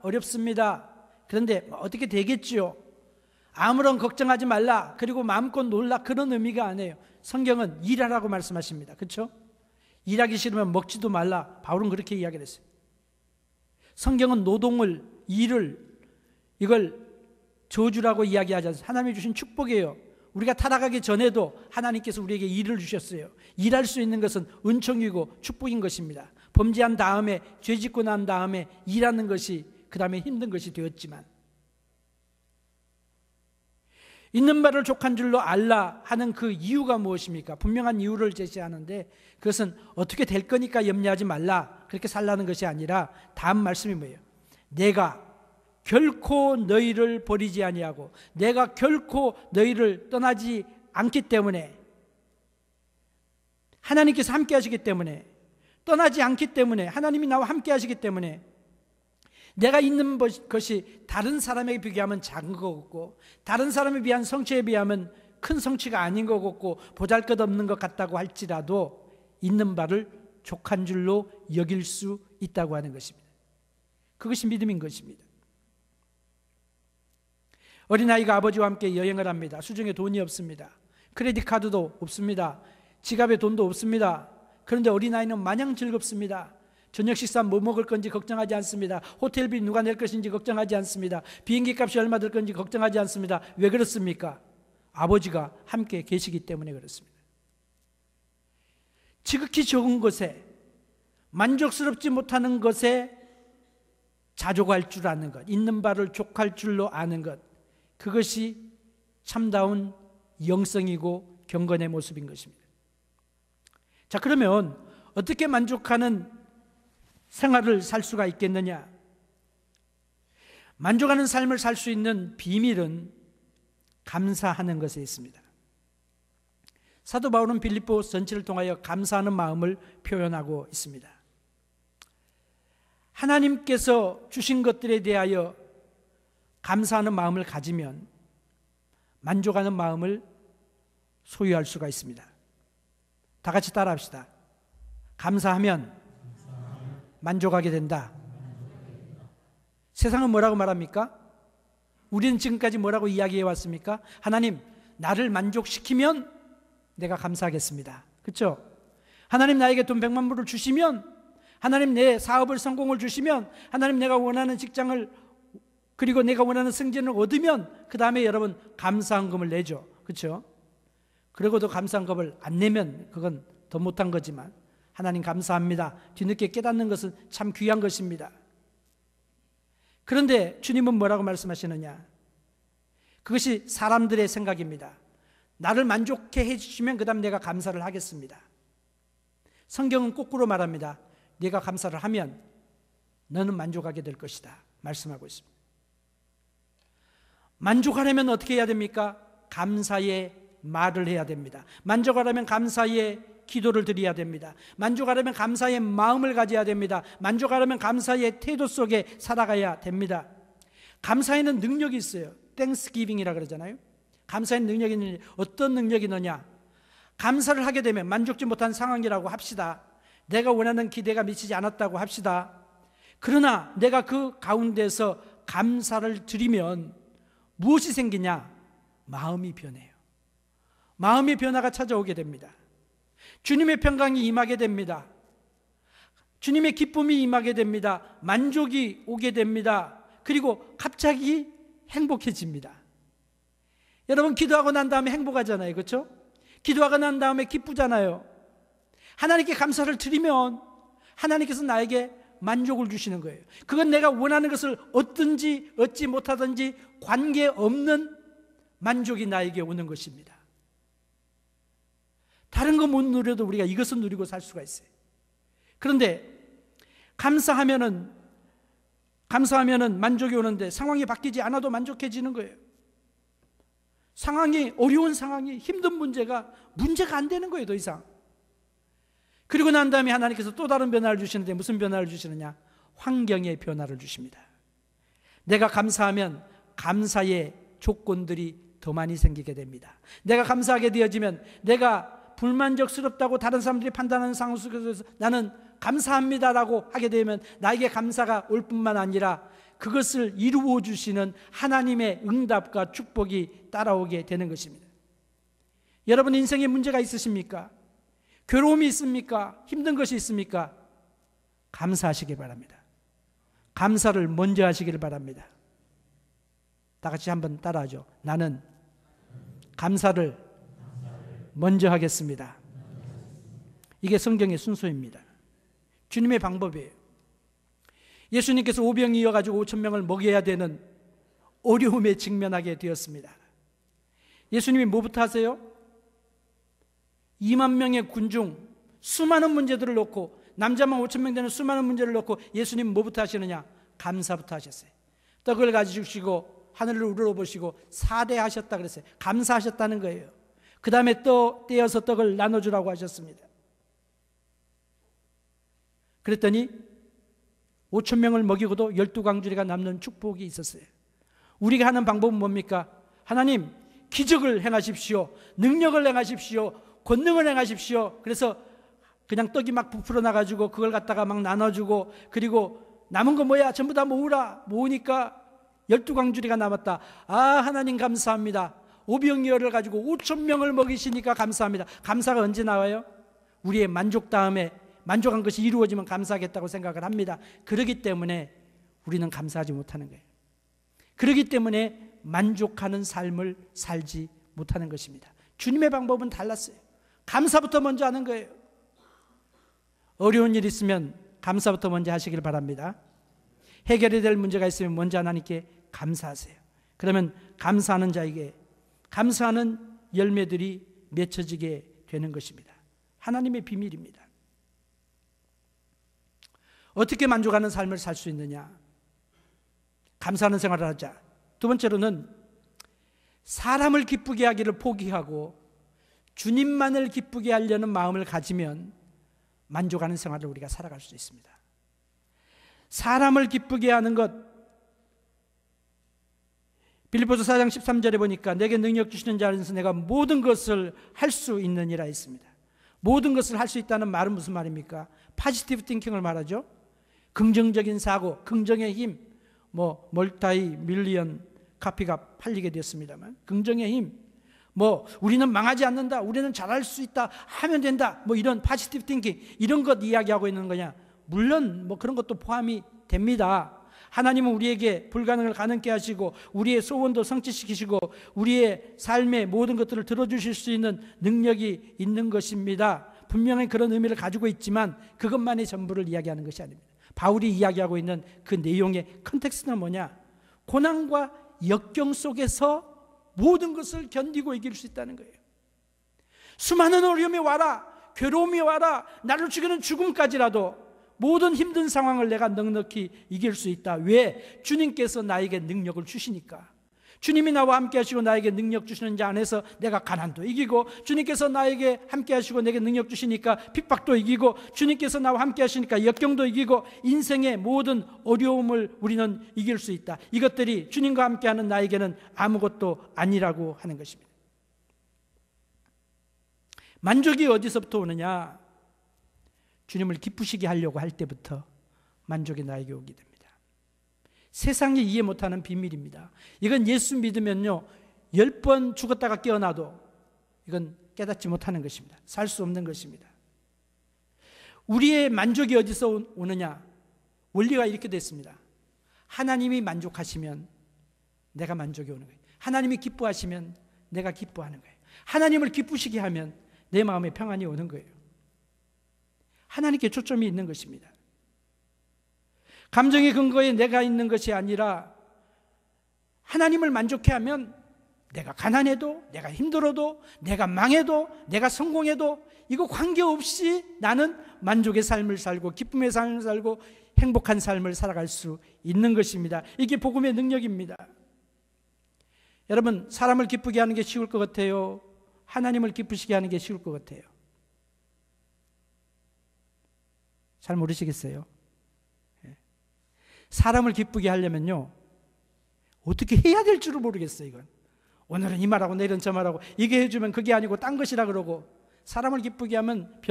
어렵습니다. 그런데 어떻게 되겠지요? 아무런 걱정하지 말라. 그리고 마음껏 놀라. 그런 의미가 아니에요. 성경은 일하라고 말씀하십니다. 그렇죠? 일하기 싫으면 먹지도 말라. 바울은 그렇게 이야기를 했어요. 성경은 노동을, 일을, 이걸 저주라고 이야기하지 않습니다. 하나님이 주신 축복이에요. 우리가 타락하기 전에도 하나님께서 우리에게 일을 주셨어요. 일할 수 있는 것은 은총이고 축복인 것입니다. 범죄한 다음에, 죄 짓고 난 다음에 일하는 것이 그 다음에 힘든 것이 되었지만, 있는 바를 족한 줄로 알라 하는 그 이유가 무엇입니까? 분명한 이유를 제시하는데, 그것은 어떻게 될 거니까 염려하지 말라, 그렇게 살라는 것이 아니라 다음 말씀이 뭐예요? 내가 결코 너희를 버리지 아니하고 내가 결코 너희를 떠나지 않기 때문에, 하나님께서 함께 하시기 때문에, 떠나지 않기 때문에, 하나님이 나와 함께 하시기 때문에, 내가 있는 것이 다른 사람에게 비교하면 작은 것 같고, 다른 사람에 비한 성취에 비하면 큰 성취가 아닌 것 같고, 보잘것없는 것 같다고 할지라도 있는 바를 족한 줄로 여길 수 있다고 하는 것입니다. 그것이 믿음인 것입니다. 어린아이가 아버지와 함께 여행을 합니다. 수중에 돈이 없습니다. 크레딧 카드도 없습니다. 지갑에 돈도 없습니다. 그런데 어린아이는 마냥 즐겁습니다. 저녁 식사 뭐 먹을 건지 걱정하지 않습니다. 호텔비 누가 낼 것인지 걱정하지 않습니다. 비행기 값이 얼마 들 건지 걱정하지 않습니다. 왜 그렇습니까? 아버지가 함께 계시기 때문에 그렇습니다. 지극히 적은 것에, 만족스럽지 못하는 것에 자족할 줄 아는 것, 있는 바를 족할 줄로 아는 것, 그것이 참다운 영성이고 경건의 모습인 것입니다. 자, 그러면 어떻게 만족하는 생활을 살 수가 있겠느냐? 만족하는 삶을 살 수 있는 비밀은 감사하는 것에 있습니다. 사도 바울은 빌립보 전체를 통하여 감사하는 마음을 표현하고 있습니다. 하나님께서 주신 것들에 대하여 감사하는 마음을 가지면 만족하는 마음을 소유할 수가 있습니다. 다 같이 따라합시다. 감사하면 만족하게 된다. 세상은 뭐라고 말합니까? 우리는 지금까지 뭐라고 이야기해 왔습니까? 하나님, 나를 만족시키면 내가 감사하겠습니다. 그렇죠? 하나님 나에게 돈 100만 불을 주시면, 하나님 내 사업을 성공을 주시면, 하나님 내가 원하는 직장을, 그리고 내가 원하는 승진을 얻으면 그 다음에 여러분 감사헌금을 내죠. 그렇죠? 그러고도 감사헌금을 안 내면 그건 더 못한 거지만, 하나님 감사합니다, 뒤늦게 깨닫는 것은 참 귀한 것입니다. 그런데 주님은 뭐라고 말씀하시느냐? 그것이 사람들의 생각입니다. 나를 만족해 해주시면 그 다음 내가 감사를 하겠습니다. 성경은 거꾸로 말합니다. 네가 감사를 하면 너는 만족하게 될 것이다 말씀하고 있습니다. 만족하려면 어떻게 해야 됩니까? 감사의 말을 해야 됩니다. 만족하려면 감사의 기도를 드려야 됩니다. 만족하려면 감사의 마음을 가져야 됩니다. 만족하려면 감사의 태도 속에 살아가야 됩니다. 감사에는 능력이 있어요. 땡스기빙이라 그러잖아요. 감사의 능력이 있느냐? 어떤 능력이 있느냐? 감사를 하게 되면, 만족지 못한 상황이라고 합시다. 내가 원하는 기대가 미치지 않았다고 합시다. 그러나 내가 그 가운데서 감사를 드리면 무엇이 생기냐? 마음이 변해요. 마음의 변화가 찾아오게 됩니다. 주님의 평강이 임하게 됩니다. 주님의 기쁨이 임하게 됩니다. 만족이 오게 됩니다. 그리고 갑자기 행복해집니다. 여러분, 기도하고 난 다음에 행복하잖아요. 그렇죠? 기도하고 난 다음에 기쁘잖아요. 하나님께 감사를 드리면 하나님께서 나에게 만족을 주시는 거예요. 그건 내가 원하는 것을 얻든지 얻지 못하든지 관계없는 만족이 나에게 오는 것입니다. 다른 거 못 누려도 우리가 이것을 누리고 살 수가 있어요. 그런데 감사하면은 만족이 오는데 상황이 바뀌지 않아도 만족해지는 거예요. 상황이, 어려운 상황이, 힘든 문제가 안 되는 거예요, 더 이상. 그리고 난 다음에 하나님께서 또 다른 변화를 주시는데 무슨 변화를 주시느냐? 환경의 변화를 주십니다. 내가 감사하면 감사의 조건들이 더 많이 생기게 됩니다. 내가 감사하게 되어지면, 내가 불만족스럽다고 다른 사람들이 판단하는 상황 속에서 나는 감사합니다라고 하게 되면 나에게 감사가 올 뿐만 아니라 그것을 이루어 주시는 하나님의 응답과 축복이 따라오게 되는 것입니다. 여러분 인생에 문제가 있으십니까? 괴로움이 있습니까? 힘든 것이 있습니까? 감사하시기 바랍니다. 감사를 먼저 하시기를 바랍니다. 다 같이 한번 따라하죠. 나는 감사를 먼저 하겠습니다. 이게 성경의 순서입니다. 주님의 방법이에요. 예수님께서 오병이어가지고 5,000명을 먹여야 되는 어려움에 직면하게 되었습니다. 예수님이 뭐부터 하세요? 2만 명의 군중, 수많은 문제들을 놓고, 남자만 5,000명 되는 수많은 문제를 놓고 예수님 뭐부터 하시느냐? 감사부터 하셨어요. 떡을 가지시고 하늘을 우러러보시고 사대하셨다 그랬어요. 감사하셨다는 거예요. 그 다음에 떼어서 떡을 나눠주라고 하셨습니다. 그랬더니 5,000명을 먹이고도 12광주리가 남는 축복이 있었어요. 우리가 하는 방법은 뭡니까? 하나님 기적을 행하십시오. 능력을 행하십시오. 권능을 행하십시오. 그래서 그냥 떡이 막 부풀어 나가지고 그걸 갖다가 막 나눠주고, 그리고 남은 거 뭐야? 전부 다 모으라. 모으니까 12광주리가 남았다. 아, 하나님 감사합니다. 오병이어를 가지고 5,000명을 먹이시니까 감사합니다. 감사가 언제 나와요? 우리의 만족 다음에 만족한 것이 이루어지면 감사하겠다고 생각을 합니다. 그렇기 때문에 우리는 감사하지 못하는 거예요. 그렇기 때문에 만족하는 삶을 살지 못하는 것입니다. 주님의 방법은 달랐어요. 감사부터 먼저 하는 거예요. 어려운 일 있으면 감사부터 먼저 하시길 바랍니다. 해결이 될 문제가 있으면 먼저 하나님께 감사하세요. 그러면 감사하는 자에게 감사하는 열매들이 맺혀지게 되는 것입니다. 하나님의 비밀입니다. 어떻게 만족하는 삶을 살 수 있느냐? 감사하는 생활을 하자. 두 번째로는 사람을 기쁘게 하기를 포기하고 주님만을 기쁘게 하려는 마음을 가지면 만족하는 생활을 우리가 살아갈 수 있습니다. 사람을 기쁘게 하는 것, 빌립보서 4장 13절에 보니까 내게 능력 주시는 자 안에서 내가 모든 것을 할 수 있느니라 했습니다. 모든 것을 할 수 있다는 말은 무슨 말입니까? 포지티브 띵킹을 말하죠. 긍정적인 사고, 긍정의 힘, 멀타이 밀리언 카피가 팔리게 됐습니다만, 긍정의 힘, 우리는 망하지 않는다, 우리는 잘할 수 있다, 하면 된다, 이런 포지티브 띵킹, 이런 것 이야기하고 있는 거냐? 물론 그런 것도 포함이 됩니다. 하나님은 우리에게 불가능을 가능케 하시고 우리의 소원도 성취시키시고 우리의 삶의 모든 것들을 들어주실 수 있는 능력이 있는 것입니다. 분명히 그런 의미를 가지고 있지만 그것만이 전부를 이야기하는 것이 아닙니다. 바울이 이야기하고 있는 그 내용의 컨텍스트는 뭐냐? 고난과 역경 속에서 모든 것을 견디고 이길 수 있다는 거예요. 수많은 어려움이 와라, 괴로움이 와라, 나를 죽이는 죽음까지라도 모든 힘든 상황을 내가 넉넉히 이길 수 있다. 왜? 주님께서 나에게 능력을 주시니까. 주님이 나와 함께 하시고 나에게 능력 주시는 자 안에서 내가 가난도 이기고, 주님께서 나에게 함께 하시고 내게 능력 주시니까 핍박도 이기고, 주님께서 나와 함께 하시니까 역경도 이기고, 인생의 모든 어려움을 우리는 이길 수 있다. 이것들이 주님과 함께하는 나에게는 아무것도 아니라고 하는 것입니다. 만족이 어디서부터 오느냐? 주님을 기쁘시게 하려고 할 때부터 만족이 나에게 오게 됩니다. 세상이 이해 못하는 비밀입니다. 이건 예수 믿으면요 10번 죽었다가 깨어나도 이건 깨닫지 못하는 것입니다. 살 수 없는 것입니다. 우리의 만족이 어디서 오느냐? 원리가 이렇게 됐습니다. 하나님이 만족하시면 내가 만족이 오는 거예요. 하나님이 기뻐하시면 내가 기뻐하는 거예요. 하나님을 기쁘시게 하면 내 마음에 평안이 오는 거예요. 하나님께 초점이 있는 것입니다. 감정의 근거에 내가 있는 것이 아니라 하나님을 만족해 하면 내가 가난해도, 내가 힘들어도, 내가 망해도, 내가 성공해도 이거 관계없이 나는 만족의 삶을 살고 기쁨의 삶을 살고 행복한 삶을 살아갈 수 있는 것입니다. 이게 복음의 능력입니다. 여러분, 사람을 기쁘게 하는 게 쉬울 것 같아요? 하나님을 기쁘시게 하는 게 쉬울 것 같아요? 잘 모르시겠어요? 사람을 기쁘게 하려면요 어떻게 해야 될 줄을 모르겠어요. 이건 오늘은 이 말하고 내일은 저 말하고 이게 해주면 그게 아니고 딴 것이라 그러고, 사람을 기쁘게 하면